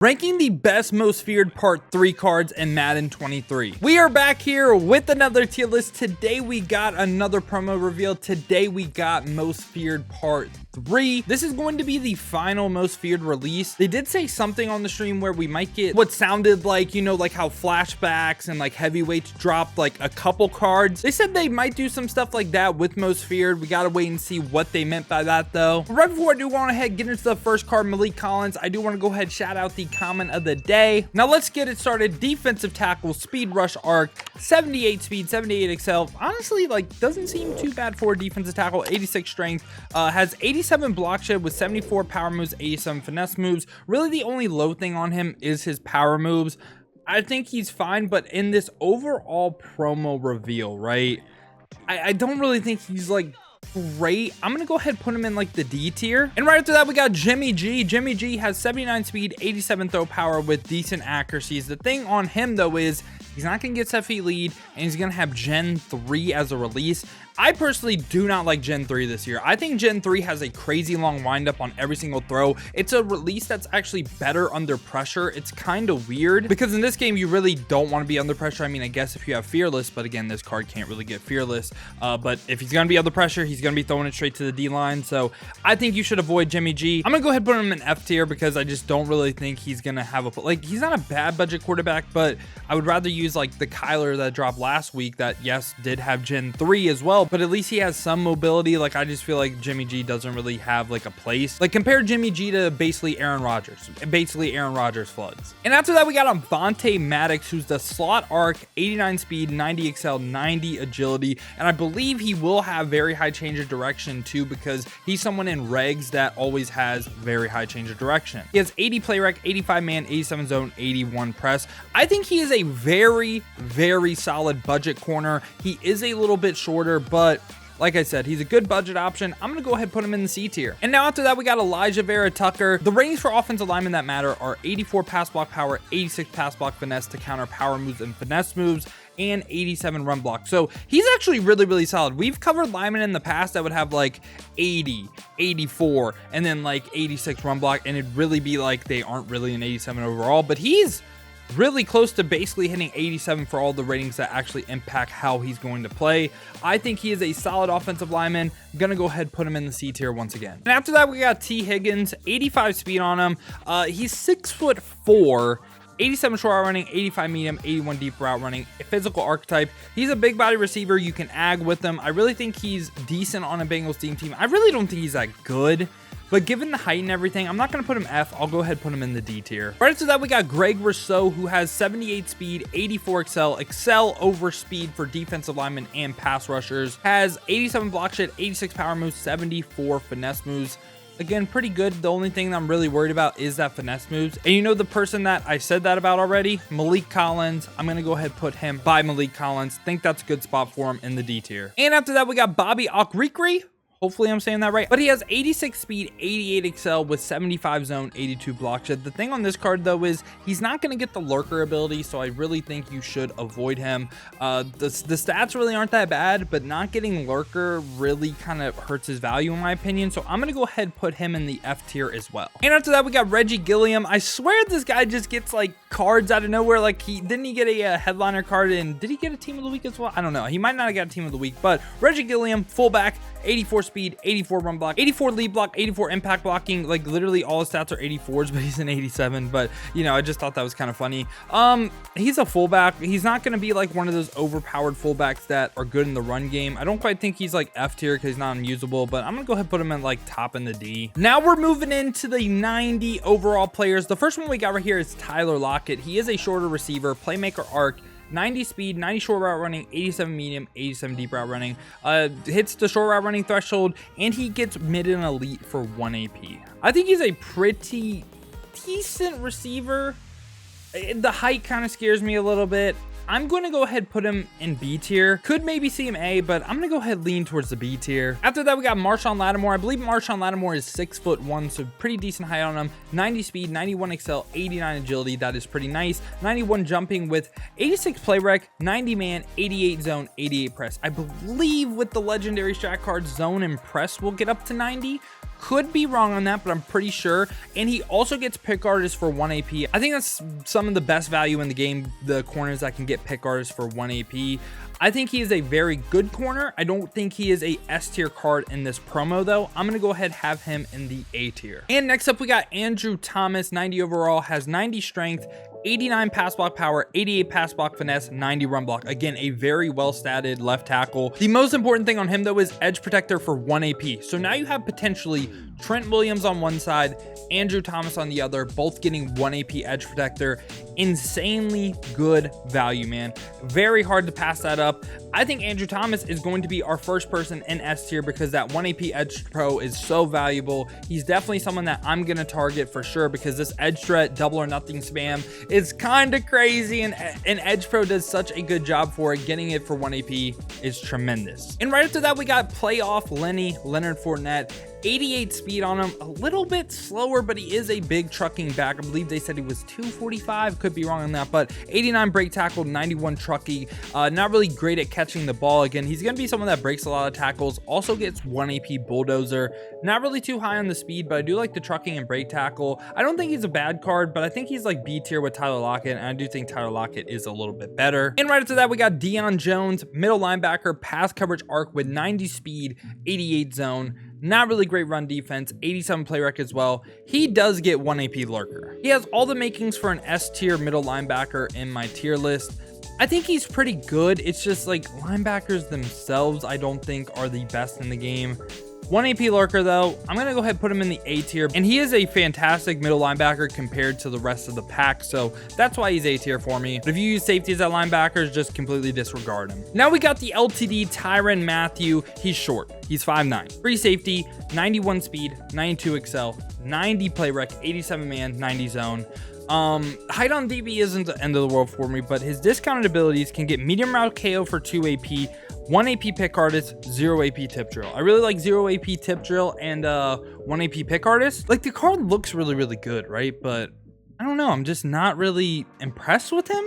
Ranking the best most feared part 3 cards in Madden 23. We are back here with another tier list. Today we got another promo reveal. Today we got most feared part 3. This is going to be the final most feared release. They did say something on the stream where we might get what sounded like, you know, like how flashbacks and like heavyweights dropped like a couple cards. They said they might do some stuff like that with most feared. We gotta wait and see what they meant by that though. But right before I do want to head get into the first card, Maliek Collins, I do want to go ahead shout out the comment of the day. Now let's get it started. Defensive tackle, speed rush arc, 78 speed, 78 excel. Honestly, like doesn't seem too bad for a defensive tackle. 86 strength, has 87 block shed with 74 power moves, 87 finesse moves. Really the only low thing on him is his power moves. I think he's fine, but in this overall promo reveal, right, I don't really think he's like great. I'm gonna go ahead and put him in like the D tier. And right after that we got Jimmy G. Jimmy G has 79 speed, 87 throw power with decent accuracies. The thing on him though is he's not gonna get set feet lead, and he's gonna have Gen 3 as a release. I personally do not like Gen 3 this year. I think Gen 3 has a crazy long windup on every single throw. It's a release that's actually better under pressure. It's kind of weird because in this game you really don't want to be under pressure. I mean, I guess if you have fearless, but again, this card can't really get fearless. But if he's gonna be under pressure, he's gonna be throwing it straight to the D line. So I think you should avoid Jimmy G. I'm gonna go ahead and put him in F tier because I just don't really think he's gonna have a, like, he's not a bad budget quarterback, but I would rather use like the Kyler that dropped last week that yes did have Gen 3 as well, but at least he has some mobility. Like I just feel like Jimmy G doesn't really have like a place. Like compare Jimmy G to basically Aaron Rodgers, floods. And after that we got avonte Maddox, who's the slot arc, 89 speed, 90 excel, 90 agility, and I believe he will have very high change of direction too because he's someone in regs that always has very high change of direction. He has 80 play rec, 85 man, 87 zone, 81 press. I think he is a very solid budget corner. He is a little bit shorter, but like I said, he's a good budget option. I'm going to go ahead and put him in the C tier. And now after that, we got Elijah, Vera, Tucker. The ratings for offensive linemen that matter are 84 pass block power, 86 pass block finesse to counter power moves and finesse moves, and 87 run block. So he's actually really solid. We've covered linemen in the past that would have like 80, 84, and then like 86 run block, and it'd really be like they aren't really an 87 overall, but he's really close to basically hitting 87 for all the ratings that actually impact how he's going to play. I think he is a solid offensive lineman. I'm gonna go ahead and put him in the C tier once again. And after that, we got T. Higgins, 85 speed on him. He's 6'4", 87 short route running, 85 medium, 81 deep route running, a physical archetype. He's a big body receiver. You can ag with him. I really think he's decent on a Bengals team. I really don't think he's that good. But given the height and everything, I'm not going to put him F. I'll go ahead and put him in the D tier. Right after that, we got Rousseau, who has 78 speed, 84 excel over speed for defensive linemen and pass rushers. Has 87 block shed, 86 power moves, 74 finesse moves. Again, pretty good. The only thing that I'm really worried about is that finesse moves. And you know the person that I said that about already? Maliek Collins. I'm going to go ahead and put him by Maliek Collins. Think that's a good spot for him in the D tier. And after that, we got okereke. Hopefully I'm saying that right. But he has 86 speed, 88 excel with 75 zone, 82 block shed. The thing on this card though is he's not going to get the lurker ability, so I really think you should avoid him. The stats really aren't that bad, but not getting lurker really kind of hurts his value in my opinion. So I'm going to go ahead and put him in the F tier as well. And after that, we got Reggie, Gilliam. I swear this guy just gets like cards out of nowhere. Like didn't he get a headliner card, and did he get a team of the week as well? I don't know. He might not have got a team of the week, but Reggie Gilliam, fullback, 84 speed, 84 run block, 84 lead block, 84 impact blocking. Like literally all his stats are 84s, but he's an 87. But you know, I just thought that was kind of funny. He's a fullback. He's not going to be like one of those overpowered fullbacks that are good in the run game. I don't quite think he's like F tier because he's not unusable, but I'm gonna go ahead and put him in like top in the D. Now we're moving into the 90 overall players. The first one we got right here is Tyler Lockett. He is a shorter receiver, playmaker arc, 90 speed, 90 short route running, 87 medium, 87 deep route running, hits the short route running threshold, and he gets mid and elite for 1 AP. I think he's a pretty decent receiver. The height kind of scares me a little bit. I'm going to go ahead and put him in B tier. Could maybe see him A, but I'm going to go ahead and lean towards the B tier. After that, we got Marshon Lattimore. I believe Marshon Lattimore is 6'1", so pretty decent height on him. 90 speed, 91 excel, 89 agility. That is pretty nice. 91 jumping with 86 play rec, 90 man, 88 zone, 88 press. I believe with the legendary strat cards, zone and press will get up to 90. Could be wrong on that, but I'm pretty sure. And he also gets pick artist for 1 AP. I think that's some of the best value in the game, the corners that can get pick artist for 1 AP. I think he is a very good corner. I don't think he is a S tier card in this promo though. I'm gonna go ahead and have him in the A tier. And next up we got Andrew Thomas, 90 overall, has 90 strength, 89 pass block power, 88 pass block finesse, 90 run block. Again, a very well statted left tackle. The most important thing on him though is edge protector for 1 AP. So now you have potentially Trent Williams on one side, Andrew Thomas on the other, both getting 1 AP edge protector. Insanely good value, man. Very hard to pass that up. I think Andrew Thomas is going to be our first person in S tier because that 1 AP edge pro is so valuable. He's definitely someone that I'm going to target for sure because this edge threat, double or nothing spam is kind of crazy, and edge pro does such a good job for it. Getting it for 1 AP is tremendous. And right after that, we got playoff Leonard Fournette. 88 speed on him, a little bit slower, but he is a big trucking back. I believe they said he was 245, could be wrong on that, but 89 break tackle, 91 trucking. Not really great at catching the ball. Again, he's going to be someone that breaks a lot of tackles, also gets 1 AP bulldozer. Not really too high on the speed, but I do like the trucking and break tackle. I don't think he's a bad card, but I think he's like B tier with Tyler Lockett, and I do think Tyler Lockett is a little bit better. And right after that, we got Deion Jones, middle linebacker, pass coverage arc with 90 speed, 88 zone. Not really great run defense, 87 play rec as well. He does get 1 AP lurker. He has all the makings for an S tier middle linebacker in my tier list. I think he's pretty good. It's just like linebackers themselves, I don't think are the best in the game. 1 AP lurker though, I'm gonna go ahead and put him in the A tier, and he is a fantastic middle linebacker compared to the rest of the pack, so that's why he's A tier for me. But if you use safeties at linebackers, just completely disregard him. Now we got the LTD tyrann Mathieu. He's short, he's 5'9", free safety, 91 speed, 92 excel, 90 play rec, 87 man, 90 zone. Height on DB isn't the end of the world for me, but his discounted abilities can get medium route KO for 2 AP, 1 AP pick artist, 0 AP tip drill. I really like 0 AP tip drill and 1 AP pick artist. Like, the card looks really, really good, right? But I don't know, I'm just not really impressed with him.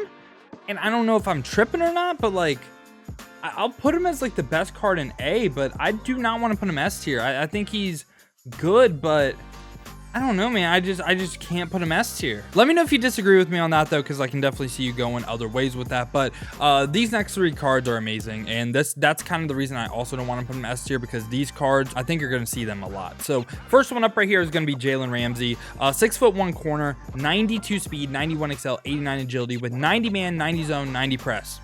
And I don't know if I'm tripping or not, but like, I'll put him as like the best card in A, but I do not want to put him S tier. I think he's good, but I don't know, man. I just can't put him S tier. Let me know if you disagree with me on that though, because I can definitely see you going other ways with that. But these next 3 cards are amazing, and that's kind of the reason I also don't want to put him S tier, because these cards, I think you're going to see them a lot. So first one up right here is going to be Jalen Ramsey, 6'1" corner, 92 speed, 91 excel, 89 agility with 90 man, 90 zone, 90 press.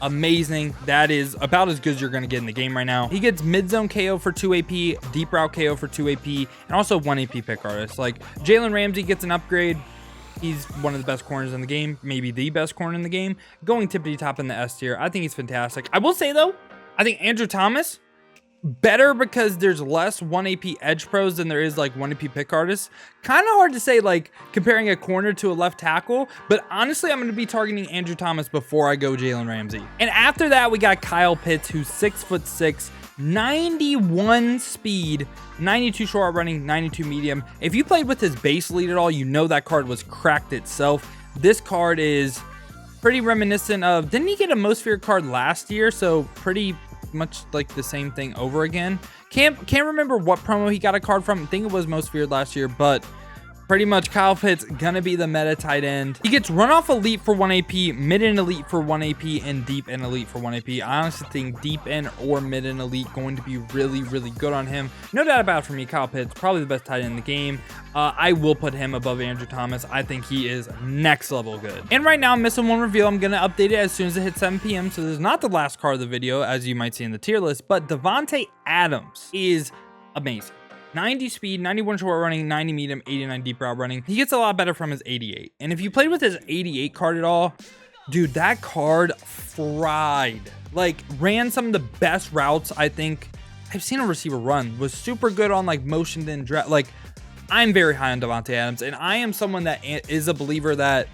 Amazing. That is about as good as you're going to get in the game right now. He gets mid-zone KO for 2 AP, deep route KO for 2 AP, and also 1 AP pick artist. Like, Jalen Ramsey gets an upgrade. He's one of the best corners in the game, maybe the best corner in the game. Going tippity top in the S tier. I think he's fantastic. I will say though, I think Andrew Thomas, better because there's less 1 AP edge pros than there is like 1 AP pick artists. Kind of hard to say, like, comparing a corner to a left tackle, but honestly, I'm going to be targeting Andrew Thomas before I go Jalen Ramsey. And after that, we got Kyle Pitts, who's 6'6", 91 speed, 92 short running, 92 medium. If you played with his base lead at all, you know that card was cracked itself. This card is pretty reminiscent of, didn't he get a most feared card last year? So pretty much like the same thing over again. Can't remember what promo he got a card from. I think it was most feared last year, but pretty much Kyle Pitts gonna be the meta tight end. He gets run off elite for 1 AP, mid and elite for 1 AP, and deep and elite for 1 AP. I honestly think deep end or mid and elite going to be really, really good on him. No doubt about it for me, Kyle Pitts, probably the best tight end in the game. I will put him above Andrew Thomas. I think he is next level good. And right now I'm missing one reveal. I'm gonna update it as soon as it hits 7 p.m. So this is not the last card of the video, as you might see in the tier list, but Davante Adams is amazing. 90 speed, 91 short running, 90 medium, 89 deep route running. He gets a lot better from his 88. And if you played with his 88 card at all, dude, that card fried. Like, ran some of the best routes I think I've seen a receiver run. Was super good on like motion and draft. Like, I'm very high on Davante Adams, and I am someone that is a believer that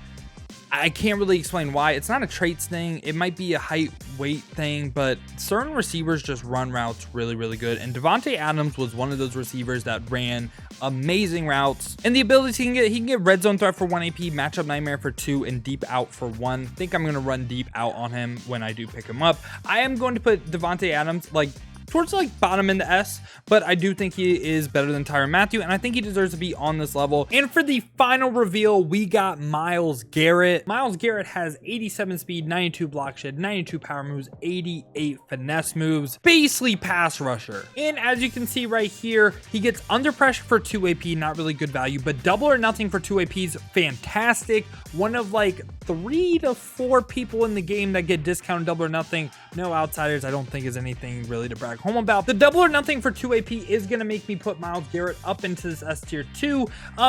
I can't really explain why. It's not a traits thing. It might be a height, weight thing, but certain receivers just run routes really, really good. And Davante Adams was one of those receivers that ran amazing routes. And the ability he can get red zone threat for 1 AP, matchup nightmare for 2, and deep out for 1. I think I'm going to run deep out on him when I do pick him up. I am going to put Davante Adams, like, towards like bottom in the S, but I do think he is better than Tyrann Mathieu, and I think he deserves to be on this level. And for the final reveal, we got Myles Garrett. Myles Garrett has 87 speed, 92 block shed, 92 power moves, 88 finesse moves, basically pass rusher. And as you can see right here, he gets under pressure for 2 AP, not really good value, but double or nothing for 2 AP is fantastic. One of like 3 to 4 people in the game that get discounted double or nothing. No outsiders, I don't think is anything really to brag home about. The double or nothing for 2 AP is going to make me put Myles Garrett up into this S tier 2.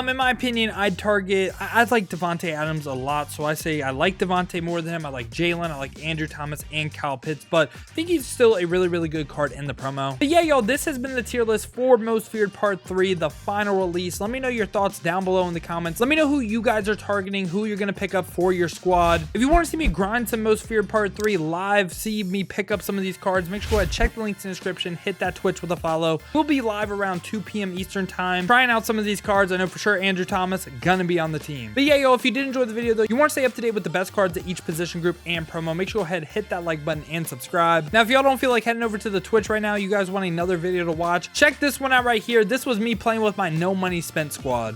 In my opinion, I like Davante Adams a lot, so I say I like Davante more than him. I like Jalen, I like Andrew Thomas and Kyle Pitts, but I think he's still a really good card in the promo. But yeah, y'all, this has been the tier list for Most Feared Part 3, the final release. Let me know your thoughts down below in the comments. Let me know who you guys are targeting, who you're going to pick up for your squad. If you want to see me grind some Most Feared Part 3 live, see me pick up some of these cards, make sure to go ahead, check the links in the description, hit that Twitch with a follow. We'll be live around 2 p.m. Eastern time, trying out some of these cards. I know for sure Andrew Thomas gonna be on the team. But yeah, y'all, if you did enjoy the video though, you want to stay up to date with the best cards at each position group and promo, make sure to go ahead, hit that like button and subscribe. Now, if y'all don't feel like heading over to the Twitch right now, you guys want another video to watch, check this one out right here. This was me playing with my no money spent squad.